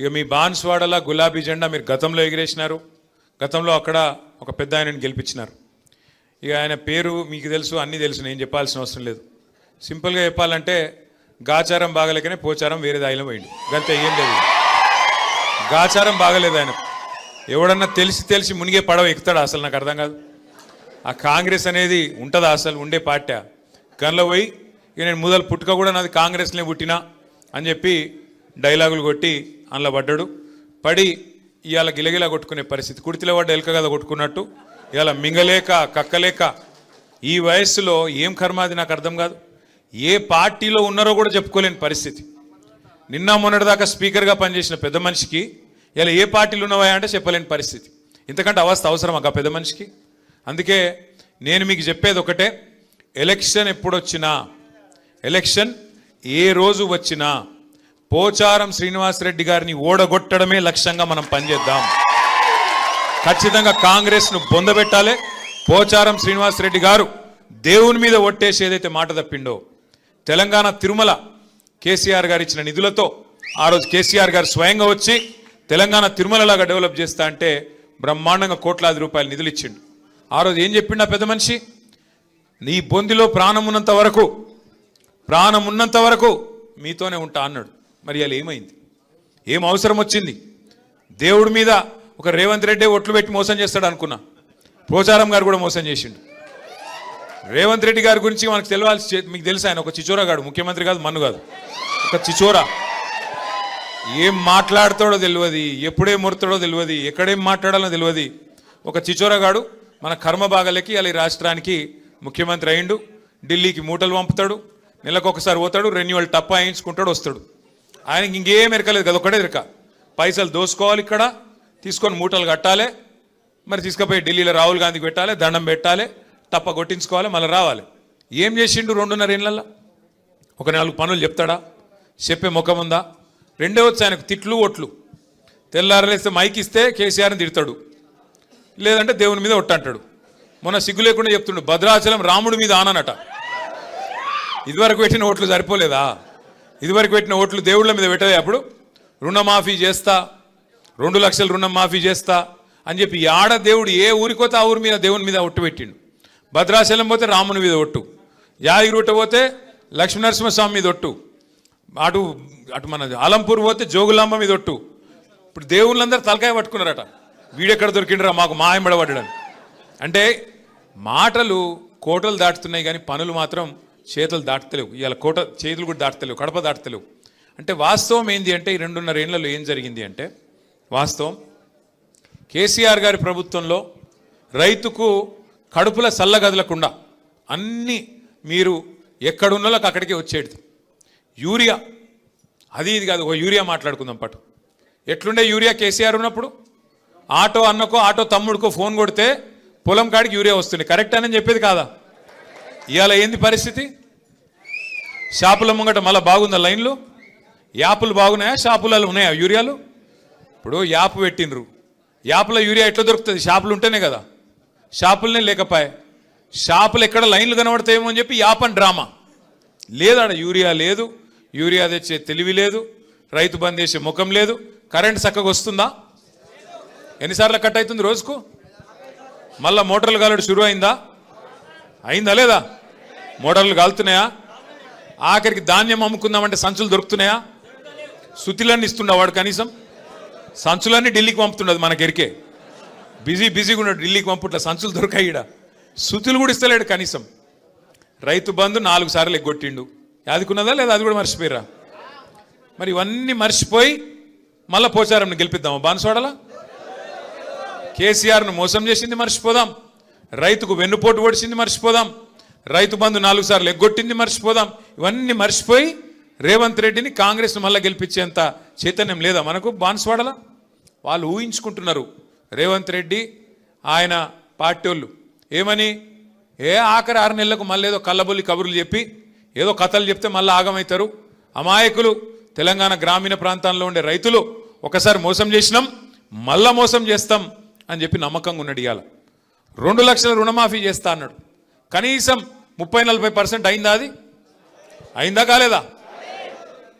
ఇక మీ బాన్స్వాడలా గులాబీ జెండా మీరు గతంలో ఎగిరేసినారు. గతంలో అక్కడ ఒక పెద్ద ఆయనని గెలిపించినారు. ఇక ఆయన పేరు మీకు తెలుసు, అన్నీ తెలుసు, నేను చెప్పాల్సిన అవసరం లేదు. సింపుల్గా చెప్పాలంటే గాచారం బాగలేకనే పోచారం వేరే దాయిలో పోయింది. గంతే, ఏం లేదు. గాచారం బాగలేదు ఆయనకు. ఎవడన్నా తెలిసి మునిగే పడవ ఎక్కుతాడా అసలు? నాకు అర్థం కాదు. ఆ కాంగ్రెస్ అనేది ఉంటుందా అసలు? ఉండే పార్టీ గన్లో పోయి ఇక నేను మొదలు పుట్టుక కూడా నాది కాంగ్రెస్నే పుట్టినా అని చెప్పి డైలాగులు కొట్టి అందులో పడ్డాడు. పడి ఇవాళ గిలగిలా కొట్టుకునే పరిస్థితి. కుడితిలో పడ్డ ఎలక కదా కొట్టుకున్నట్టు ఇవాళ మింగలేక కక్కలేక ఈ వయస్సులో ఏం కర్మాది నాకు అర్థం కాదు. ఏ పార్టీలో ఉన్నారో కూడా చెప్పుకోలేని పరిస్థితి. నిన్న మొన్నటిదాకా స్పీకర్గా పనిచేసిన పెద్ద మనిషికి ఇలా ఏ పార్టీలు ఉన్నవా అంటే చెప్పలేని పరిస్థితి. ఇంతకంటే అవస్థ అవసరం ఆ పెద్ద మనిషికి. అందుకే నేను మీకు చెప్పేది ఒకటే, ఎలక్షన్ ఎప్పుడొచ్చినా, ఎలక్షన్ ఏ రోజు వచ్చినా పోచారం శ్రీనివాసరెడ్డి గారిని ఓడగొట్టడమే లక్ష్యంగా మనం పనిచేద్దాం. ఖచ్చితంగా కాంగ్రెస్ను బొందబెట్టాలి. పోచారం శ్రీనివాసరెడ్డి గారు దేవుని మీద ఒట్టేసి ఏదైతే మాట తప్పిండో, తెలంగాణ తిరుమల కేసీఆర్ గారు ఇచ్చిన నిధులతో ఆ రోజు కేసీఆర్ గారు స్వయంగా వచ్చి తెలంగాణ తిరుమలలాగా డెవలప్ చేస్తా అంటే బ్రహ్మాండంగా కోట్లాది రూపాయలు నిధులు ఇచ్చిండు. ఆ రోజు ఏం చెప్పిండు ఆ పెద్ద మనిషి? నీ బొందిలో ప్రాణం ఉన్నంత వరకు మీతోనే ఉంటా అన్నాడు. మరి అలా ఏమైంది? ఏం అవసరం వచ్చింది? దేవుడి మీద ఒక రేవంత్ రెడ్డి ఒట్లు పెట్టి మోసం చేస్తాడు అనుకున్నా. పోచారం గారు కూడా మోసం చేసిండు. రేవంత్ రెడ్డి గారి గురించి మనకు తెలియాల్సి, మీకు తెలుసు ఆయన ఒక చిచోరాగాడు, ముఖ్యమంత్రి కాదు, మన్ను కాదు, ఒక చిచోరా. ఏం మాట్లాడతాడో తెలియదు, ఎప్పుడేం ముడతాడో తెలియదు, ఎక్కడేం మాట్లాడాలో తెలియదు. ఒక చిచోరాగాడు మన కర్మ బాగలేకి అలా ఈ రాష్ట్రానికి ముఖ్యమంత్రి అయిండు. ఢిల్లీకి మూటలు పంపుతాడు, నెలకు ఒకసారి పోతాడు, రెన్యువల్ టప్పా వేయించుకుంటాడు, వస్తాడు. ఆయనకి ఇంకేం ఎరకలేదు కదా, ఒకటే ఎరక. పైసలు దోసుకోవాలి, ఇక్కడ తీసుకొని మూటలు కట్టాలి, మరి తీసుకుపోయి ఢిల్లీలో రాహుల్ గాంధీకి పెట్టాలి, దండం పెట్టాలి, టప్ప కొట్టించుకోవాలి, మళ్ళీ రావాలి. ఏం చేసిండు 2.5 ఏళ్ళల్లో? ఒక 4 పనులు చెప్తాడా? చెప్పే ముఖం ఉందా? రెండే వచ్చి ఆయనకు తిట్లు ఓట్లు. తెల్లారలేస్తే మైక్ ఇస్తే కేసీఆర్ని తిడతాడు, లేదంటే దేవుని మీద ఒట్టంటాడు. మొన్న సిగ్గు లేకుండా చెప్తుండు భద్రాచలం రాముడి మీద ఆననట. ఇదివరకు పెట్టిన ఓట్లు సరిపోలేదా? ఇదివరకు పెట్టిన ఓట్లు దేవుళ్ళ మీద పెట్టలే. అప్పుడు రుణమాఫీ చేస్తా, 2 లక్షల రుణం మాఫీ చేస్తా అని చెప్పి ఆడ దేవుడు ఏ ఊరికోతే ఆ ఊరి మీద దేవుని మీద ఒట్టు పెట్టిండు. భద్రాచలం పోతే రాముని మీద ఒట్టు, యాదగిరిగుట్ట పోతే లక్ష్మీనరసింహస్వామి మీద ఒట్టు, అటు మన ఆలంపూర్ పోతే జోగులాంబ మీద ఒట్టు. ఇప్పుడు దేవుళ్ళందరూ తలకాయ పట్టుకున్నారట, వీడెక్కడ దొరికిండ్రా మాకు మాయంబడబడ్డాడని. అంటే మాటలు కోటలు దాటుతున్నాయి కానీ పనులు మాత్రం చేతులు దాటుతలేవు. ఇవాళ చేతులు కూడా దాటుతలేవు, కడప దాటుతలేవు. అంటే వాస్తవం ఏంది అంటే ఈ 2.5 ఏళ్లలో ఏం జరిగింది అంటే, వాస్తవం కేసీఆర్ గారి ప్రభుత్వంలో రైతుకు కడుపుల సల్లగదలకుండా అన్నీ మీరు ఎక్కడున్నోళ్ళకి అక్కడికే వచ్చేది. యూరియా అది ఇది కాదు, ఒక యూరియా మాట్లాడుకుందాం పట్టు. ఎట్లుండే యూరియా కేసీఆర్ ఉన్నప్పుడు? ఆటో అన్నకో ఆటో తమ్ముడికో ఫోన్ కొడితే పొలం కాడికి యూరియా వస్తుంది. కరెక్ట్ అని చెప్పేది కాదా? ఇవాళ ఏంది పరిస్థితి? షాపుల ముంగట మళ్ళీ బాగుందా లైన్లు? యాపులు బాగున్నాయా? షాపులలో ఉన్నాయా యూరియాలు? ఇప్పుడు యాప్ పెట్టినరు, యాప్లో యూరియా ఎట్లా దొరుకుతుంది? షాపులు ఉంటేనే కదా. షాపులనే లేకపోయా, షాపులు ఎక్కడ లైన్లు కనబడతాయేమో అని చెప్పి యాప్ అని డ్రామా. లేదాడ యూరియా లేదు, యూరియా తెచ్చే తెలివి లేదు, రైతు బంద్ చేసే ముఖం లేదు. కరెంట్ చక్కగా వస్తుందా? ఎన్నిసార్లు కట్ అవుతుంది రోజుకు? మళ్ళా మోటార్లు కాలడు షురు అయిందా లేదా? మోటార్లు కాలుతున్నాయా? ఆఖరికి ధాన్యం అమ్ముకుందామంటే సంచులు దొరుకుతున్నాయా? సుతిలన్నీ ఇస్తుండ వాడు, కనీసం సంచులన్నీ ఢిల్లీకి పంపుతుండదు. మనకి ఎరికే బిజీగా ఉన్నాడు, ఢిల్లీకి పంపుట్ల సంచులు దొరకాయిడ, సుతులు కూడా ఇస్తలేడు కనీసం. రైతు బంధు 4 సార్లు ఎగ్గొట్టిండు. యాదుకున్నదా లేదా? అది కూడా మర్చిపోయిరా. మరి ఇవన్నీ మర్చిపోయి మళ్ళా పోచారంని గెలిపిద్దామా? బాన్స్వాడలా కేసీఆర్ను మోసం చేసింది మర్చిపోదాం, రైతుకు వెన్నుపోటు పొడిచింది మర్చిపోదాం, రైతు బంధు 4 సార్లు ఎగ్గొట్టింది మర్చిపోదాం. ఇవన్నీ మర్చిపోయి రేవంత్ రెడ్డిని కాంగ్రెస్ను మళ్ళీ గెలిపించేంత చైతన్యం లేదా మనకు బాన్స్వాడలా? వాళ్ళు ఊహించుకుంటున్నారు రేవంత్ రెడ్డి ఆయన పార్టీ వాళ్ళు ఏమని, ఆఖరి 6 నెలలకు మళ్ళీ ఏదో కళ్ళబొల్లి కబుర్లు చెప్పి ఏదో కథలు చెప్తే మళ్ళీ ఆగమవుతారు. అమాయకులు తెలంగాణ గ్రామీణ ప్రాంతాల్లో ఉండే రైతులు ఒకసారి మోసం చేసినాం, మళ్ళా మోసం చేస్తాం అని చెప్పి నమ్మకంగా ఉన్నాడు. ఇవాళ 2 లక్షల రుణమాఫీ చేస్తా అన్నాడు. కనీసం 30-40% అయిందా? అది అయిందా కాలేదా?